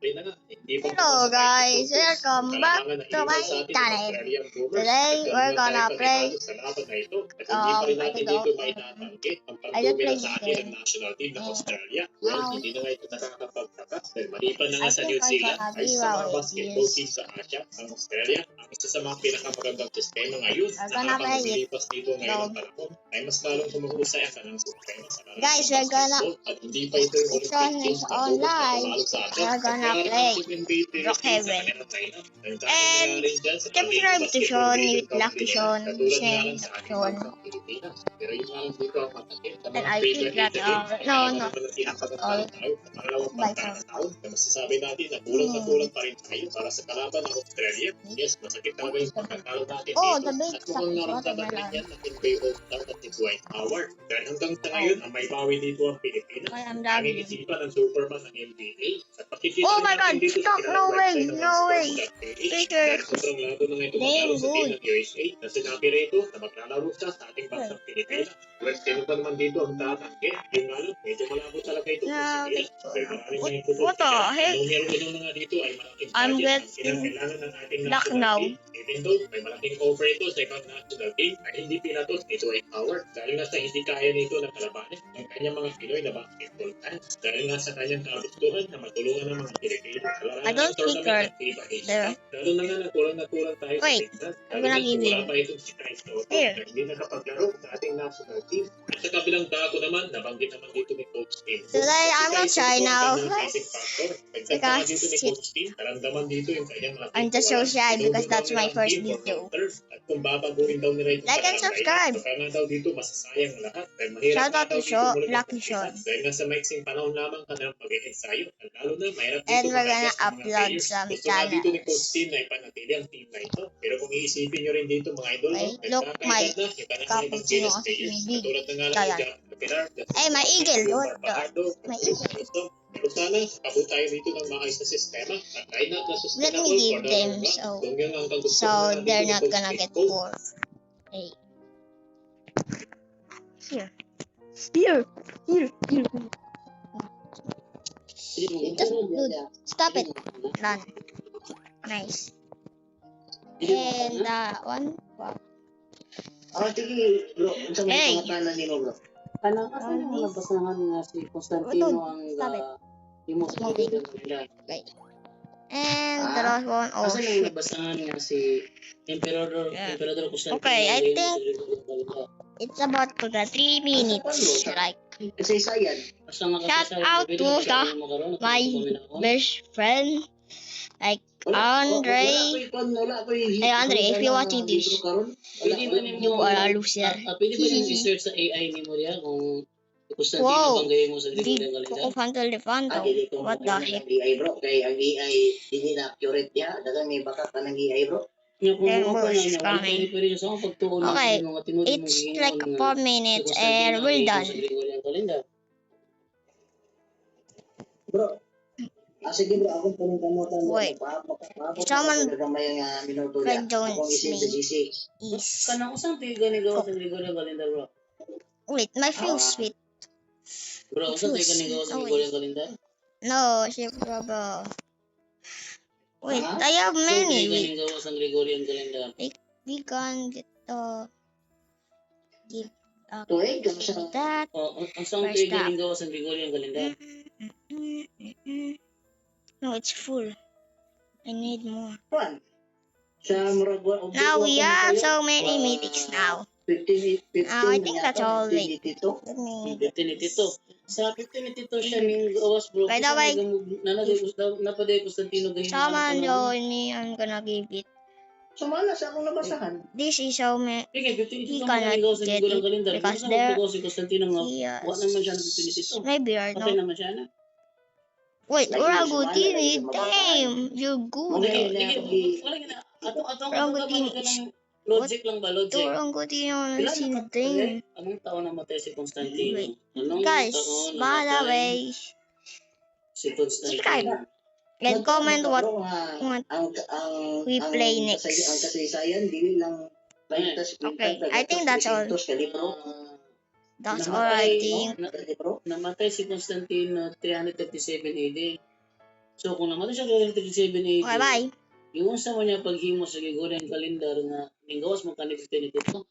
Hello guys, welcome back to my channel. Today we're gonna play I don't know. I just played this game. Now I think I'm gonna be right yes. We're gonna play it. No. Guys, we're gonna Sean is online. We're gonna play Brookhaven. And subscribe to Sean with Lucky Sean. Same Sean. And I think that no, not all. By some. Masasabi natin na kulang pa rin tayo para sa kalaban ng Australia. Yes, masakit talaga yung pagkatalo natin the dito. big At mukhang naramdaman rin yan na NBO dapat ni Dwight Howard. Dahil hanggang sa ngayon, ang may bawi dito ang Pilipinas. Tanging isipan ng Superman ng NBA. At pakikita my God! dito Stop! sa No way! website ng No way! Dahil sobrang lado na ito maglalaro sa team ng USA na sinabi rito na maglalaro siya sa ating bansang Pilipinas. Well, sino pa naman dito ang tatangke? Yung nga lang, medyo malabo talaga ito kung sabihin. Dahil maraming may What the heck? Ang hero na nga dito ay malaking I'm budget ang getting kailangan ng ating luck national now. team. Even though may malaking offer ito sa ibang national team ay hindi pinatos ni Dwight Howard dahil nga sa hindi kaya nito na kalabanin ang kanyang mga Pinoy na basketball fans dahil nga sa kanyang kagustuhan na matulungan ng mga Pilipino. I don't think her there. Lalo na nga nakulang tayo sa Texas. I'm gonna give you. Wala pa itong si Chris Soto na hindi nakapaglaro sa ating national team. At sa kabilang dako naman, nabanggit naman dito ni Coach Tim. Today I'm gonna try now. Because naramdaman dito yung kanyang I'm just so shy because that's my first video. At kung babaguhin daw nila ito Like and subscribe. baka nga daw dito masasayang lahat. Dahil Shout out to Lucky Sean. Dahil nga sa maiksing panahon lamang kanilang pag-e-ensayo. At lalo na mahirap dito. And we're gonna upload some Gusto nga dito ni Coach channels. Tim na ipanatili ang team na ito. Pero kung iisipin nyo rin dito mga idol, Look, my cappuccino katulad na nga lang ni Pilar. Hey, my eagle. What the? My eagle. Pero sana, abot tayo dito ng maayos na sistema at ay not na Let sustainable me give for the them long run. so Kung yun ang kagustuhan so natin they're dito not ni gonna Coach get Tim. bored. Hey. Here. Here. Here. Here. Just dude, stop it. Done. Nice. And that one. Wow. Sige, bro. Unsa may Hey. pangatanan nimo, bro? Kanang asa mo nabasahan nga si Constantino ang Stop it. imo sa Smoking. Pilipinas. Okay. And the last one. Oh Asa mo shit. nabasahan nga si Emperador Yeah. Constantino. Okay, I ang think imo sa Pilipinas. it's about to the 3 minutes. Like, Kasi sayan. Asa nga shout out to my best friend. Like, Andre. Hey, Andre, if you're watching this, you are a loser. Pwede ba yung i-search sa AI ni mo diya kung Constantino Wow. bang gayon mo sa Big Gregorian Coco calendar? Fanto Lefanto. What the heck? AI bro, kay ang AI hindi na accurate ya, dagan may baka ka ng AI bro. Then worse coming. Okay, it's like 4 minutes and we're done. Bro. Sige bro, akong punong kamutan mo. Wait. Someone may minuto ya. Fred Jones Akong isin sa me GC. is Kanang usang tiga ni gawa sa Gregorian calendar, bro. wait, my fuse sweet. Bro, usang tiga ni gawa sa Gregorian calendar. No, she bro. Wait, I have many. Tiga ni gawa sa Gregorian calendar. We can get give Tuig, sa that. Usang First tiga up. ni gawa sa Gregorian calendar. No, it's full. I need more. Juan. Sa Muragwa. Now we have so many meetings now. 15. I think that's all. Wait. Dito. Let me. 15 Sa 15 siya ning gawas, bro. By the way, nanagay napaday Constantino gayon. Someone join me. I'm gonna give it. Sumala sa akong nabasahan. This is so many. Sige, 15 He ito naman cannot gawa sa get Gregorian it calendar. because Kasi there gawa si Constantino nga. Yes. Wa naman siya ng 15 Maybe or Patay no. naman siya na. Wait, Like, Orangutini. sumala, Damn, you're good. Wala gina. Ato ng logic lang ba? Logic. Orangutini on Ilan sin na thing. Anong taon namatay si Constantino? Wait. Anong Guys, taon by the namatay way, si Constantino? subscribe and comment what we play next. Ang kasaysayan, dili lang Okay, I think that's all. That's all I think. Namatay si Constantino 337 AD. So kung naman siya galing 3780, Okay, bye. yung sa mo niya paghimo sa gigulang kalendar nga ning gawas mo kanit nito